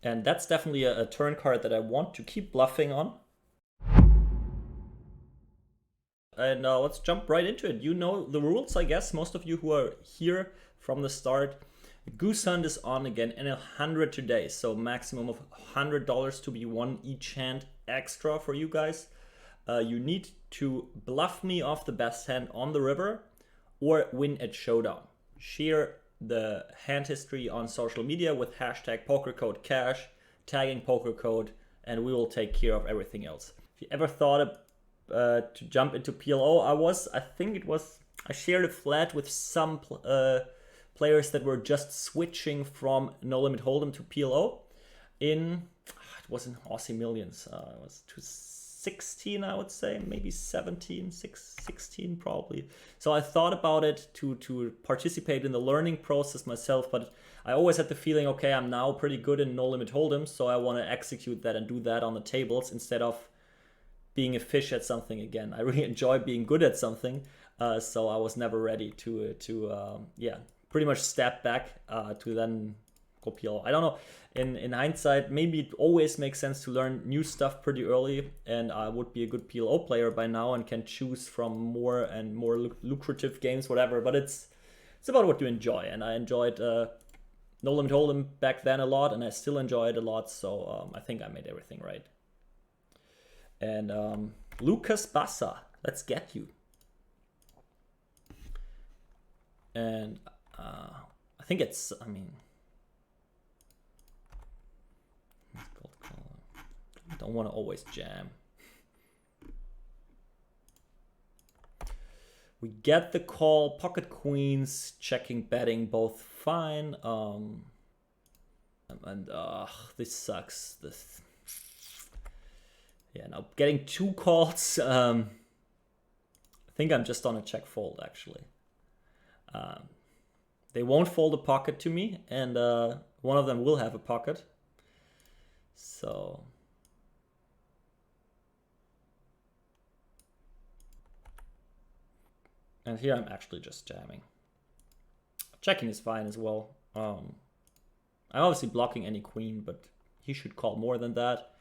And that's definitely a turn card that I want to keep bluffing on. And let's jump right into it. You know the rules, I guess. Most of you who are here from the start. Goose Hunt is on again in 100 today. So maximum of $100 to be won each hand extra for you guys. You need to bluff me off the best hand on the river or win at showdown. Share the hand history on social media with hashtag Pokercode Cash, tagging Pokercode, and we will take care of everything else. If you ever thought to jump into PLO, I shared a flat with some players that were just switching from No Limit Hold'em to PLO it was in Aussie Millions. It was 2016, I would say, maybe 17, 16 probably. So I thought about it to participate in the learning process myself, but I always had the feeling, okay, I'm now pretty good in No Limit Hold'em, so I want to execute that and do that on the tables instead of being a fish at something again. I really enjoy being good at something, so I was never ready to pretty much step back to then go PLO. I don't know. In hindsight, maybe it always makes sense to learn new stuff pretty early, and I would be a good PLO player by now and can choose from more and more lucrative games, whatever. But it's about what you enjoy, and I enjoyed No Limit Hold'em back then a lot, and I still enjoy it a lot. So I think I made everything right. And Lucas Bassa, let's get you. And I think it's, I don't want to always jam. We get the call, pocket queens, checking, betting, both fine. This sucks. Now getting two calls. I think I'm just on a check fold, actually. They won't fold a pocket to me, and one of them will have a pocket. So and here I'm actually just jamming. Checking is fine as well. I'm obviously blocking any queen, but he should call more than that.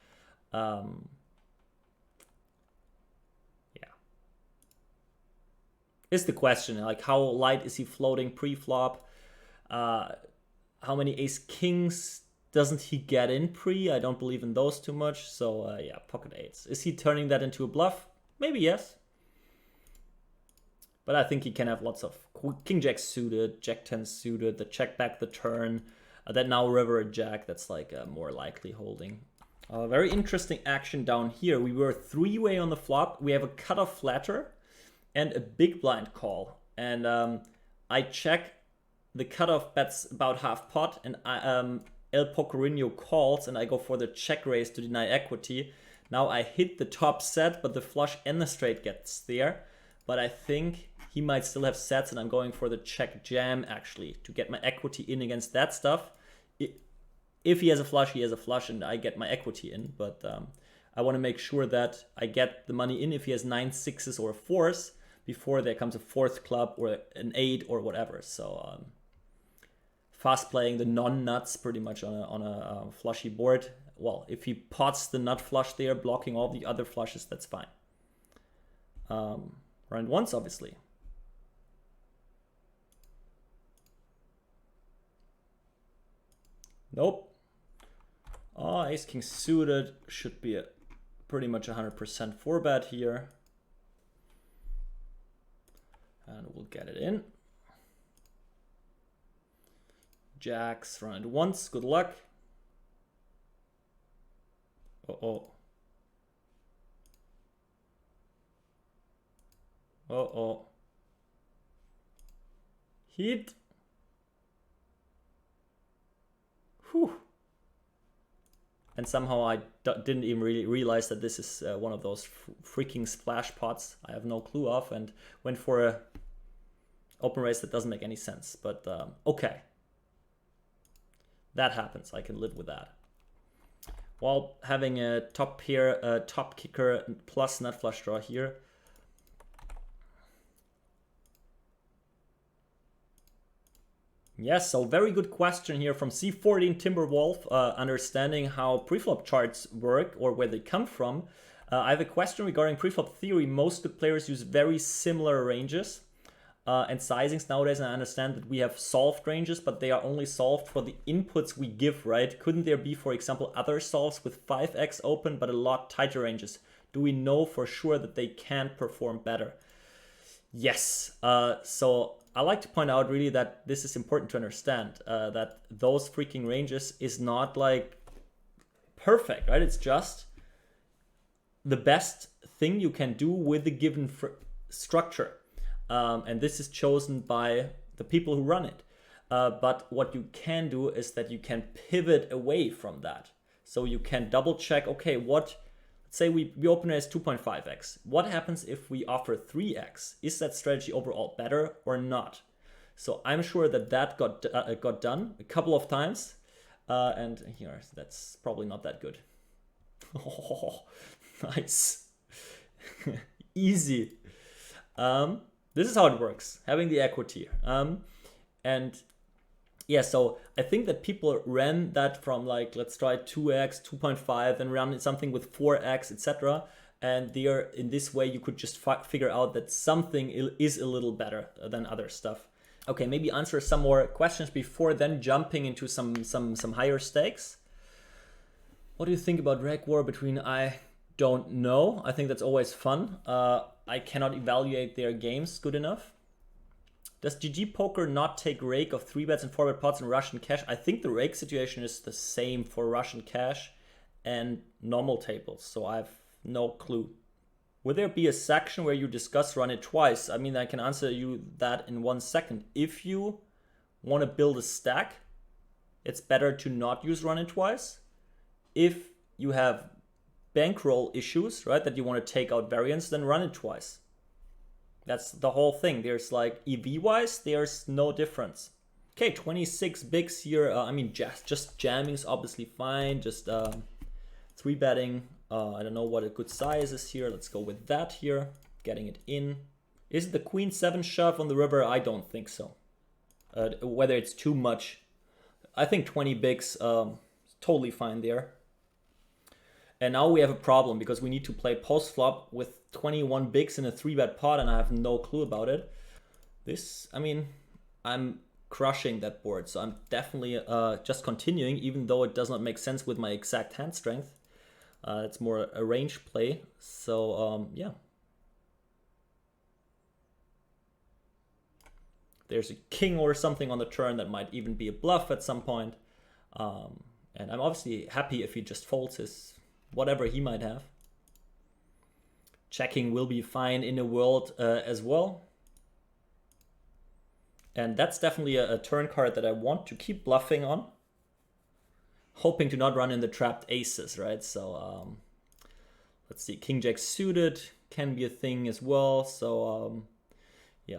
Is the question, like, how light is he floating pre-flop? How many ace kings doesn't he get in pre? I don't believe in those too much. So yeah, pocket eights. Is he turning that into a bluff? Maybe yes. But I think he can have lots of king jack suited, jack 10 suited, the check back the turn, that now river a jack. That's like a more likely holding. Very interesting action down here. We were three-way on the flop. We have a cutoff flatter and a big blind call. And I check the cutoff bets about half pot, and El Pocorino calls, and I go for the check raise to deny equity. Now I hit the top set, but the flush and the straight gets there. But I think he might still have sets, and I'm going for the check jam, actually, to get my equity in against that stuff. If he has a flush, he has a flush, and I get my equity in. But I want to make sure that I get the money in if he has 9 6s or 4s before there comes a fourth club or an 8 or whatever. So fast playing the non-nuts pretty much on a flushy board. Well, if he pots the nut flush there, blocking all the other flushes, that's fine. Round once, obviously. Nope. Ace king suited should be a pretty much 100% 4-bet here. And we'll get it in. Jacks round once, good luck. Uh-oh. Uh-oh. Heat. Whew. And somehow I didn't even really realize that this is one of those freaking splash pots I have no clue of, and went for a open raise that doesn't make any sense. But okay. That happens. I can live with that. While having a top pair, top kicker plus nut flush draw here. Yes, so very good question here from C14 Timberwolf, understanding how preflop charts work or where they come from. I have a question regarding preflop theory. Most good players use very similar ranges and sizings nowadays, and I understand that we have solved ranges, but they are only solved for the inputs we give, right? Couldn't there be, for example, other solves with 5x open but a lot tighter ranges? Do we know for sure that they can perform better? Yes, so I like to point out really that this is important to understand, that those freaking ranges is not like perfect, right? It's just the best thing you can do with the given structure. And this is chosen by the people who run it. But what you can do is that you can pivot away from that. So you can double check, okay, let's say we open it as 2.5x. What happens if we offer 3x? Is that strategy overall better or not? So I'm sure that got done a couple of times. And here, that's probably not that good. Oh, nice. Easy. This is how it works, having the equity. And yeah, so I think that people ran that from like, let's try 2x, 2.5, and run something with 4x, etc. And there, in this way, you could just figure out that something is a little better than other stuff. Okay, maybe answer some more questions before then jumping into some higher stakes. What do you think about reg war between? I don't know. I think that's always fun. I cannot evaluate their games good enough. Does GG Poker not take rake of 3-bets and 4-bet pots in Russian cash? I think the rake situation is the same for Russian cash and normal tables, so I have no clue. Would there be a section where you discuss run it twice? I mean, I can answer you that in 1 second. If you want to build a stack, it's better to not use run it twice. If you have bankroll issues, right, that you want to take out variance, then run it twice. That's the whole thing. There's like EV-wise, there's no difference. Okay, 26 bigs here. I mean, just jamming is obviously fine. Just 3-betting. I don't know what a good size is here. Let's go with that here. Getting it in. Is it the Queen 7 shove on the river? I don't think so. Whether it's too much. I think 20 bigs, totally fine there. And now we have a problem because we need to play post flop with 21 bigs in a 3-bet pot, and I have no clue about it. This, I mean, I'm crushing that board, so I'm definitely just continuing, even though it does not make sense with my exact hand strength. It's more a range play, so yeah. There's a king or something on the turn that might even be a bluff at some point. And I'm obviously happy if he just folds his whatever he might have. Checking will be fine in a world as well. And that's definitely a turn card that I want to keep bluffing on. Hoping to not run in the trapped aces, right? So let's see, King Jack suited can be a thing as well. So yeah,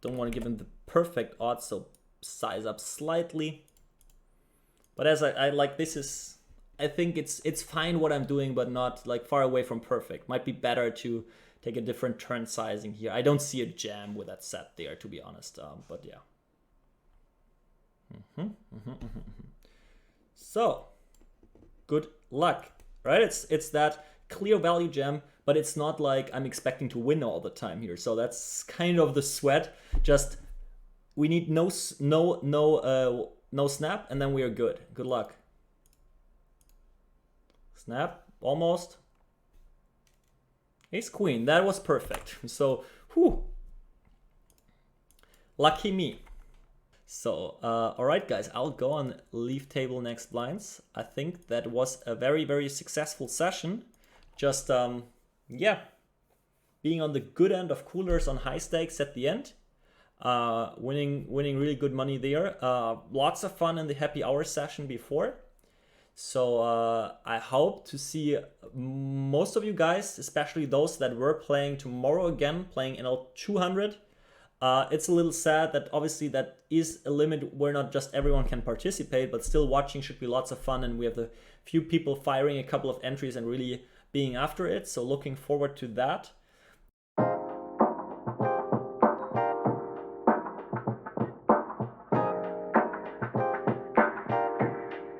don't want to give him the perfect odds, so size up slightly. But as I like, this is, I think it's fine what I'm doing, but not like far away from perfect. Might be better to take a different turn sizing here. I don't see a jam with that set there, to be honest. But yeah. So, good luck, right? It's that clear value jam, but it's not like I'm expecting to win all the time here. So that's kind of the sweat. Just we need no snap, and then we are good. Good luck. Snap, almost. Ace queen, that was perfect. So, whew. Lucky me. So, all right, guys, I'll go on leave table next blinds. I think that was a very, very successful session. Just, yeah, being on the good end of coolers on high stakes at the end. Winning really good money there. Lots of fun in the happy hour session before. So I hope to see most of you guys, especially those that were playing tomorrow again, playing NL 200. It's a little sad that obviously that is a limit where not just everyone can participate, but still watching should be lots of fun, and we have a few people firing a couple of entries and really being after it. So looking forward to that.